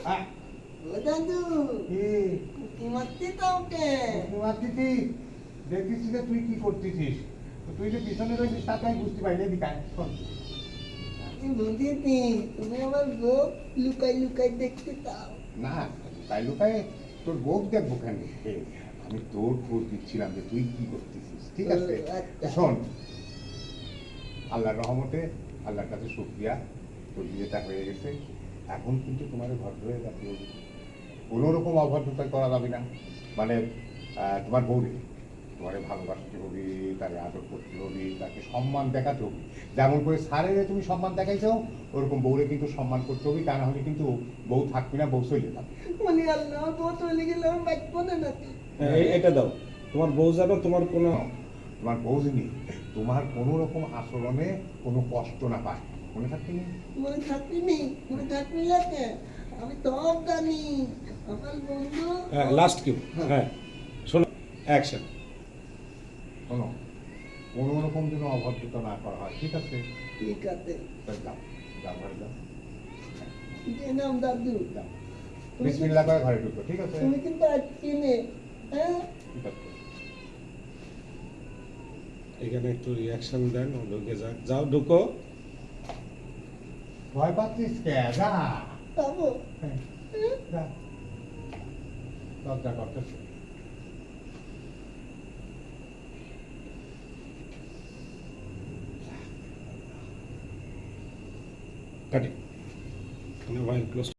ও দাদু কি মারতে তো ওকে মারতেছি দেখতেছি যে তুই কি করতেছিস তুই যে পিছনে রয়েছিস তাকে আমি বুঝতে পারি না দিকা শোন আমি বুঝেছি তুমি আমার বউ লুকাই লুকাই দেখতে চাও না তাই লুকায় তোর বউ দেখবো কেন আমি তোর খোঁজ দিচ্ছিলাম যে তুই কি করতেছিস ঠিক আছে ও, আচ্ছা। শোন আল্লাহর রহমতে আল্লাহর কাছে শুকরিয়া তোর বিয়েটা হয়ে গেছে এখন কিন্তু তোমার ঘর হয়ে যাবে কোনো রকম অভদ্রতা করা যাবে না মানে তোমার বউরে তোমারে ভালোবাসতে হবে তাকে আদর করতে হবে তাকে সম্মান দেখাতে হবে যেমন করে স্যারের তুমি সম্মান দেখাইছো ওরকম বউরে কিন্তু সম্মান করতে হবে তা না হলে কিন্তু বউ থাকবে না বউ চলে যাবে মানে আল্লাহ বউ চলে গেলে আমার বাঁচবো না নাকি এটা দাও তোমার বউ যাবে তোমার কোনো তোমার বউ যিনি তোমার কোনো রকম আচরণে কোনো কষ্ট না পায় মনে থাকতে নেই মনে থাকবি মনে থাকবি লাগে আমি সব জানি আমার বন্ধু লাস্ট কিউ হ্যাঁ শোনো অ্যাকশন শোনো কোনো রকম যেন অভদ্রতা না করা হয় ঠিক আছে ঠিক আছে তাহলে যাও যাও ঘরে যাও যে নাম দাদু যাও বিসমিল্লাহ করে ঘরে ঢুকো ঠিক আছে তুমি কিন্তু আজকে নে হ্যাঁ ঠিক আছে এখানে একটু রিয়াকশন দেন ও ঢুকে যাক যাও ঢুকো ভয় পাচ্ছিস কে যা পাবো হ্যাঁ, যা দরজা করতেছে কাটি মোবাইল ক্লোজ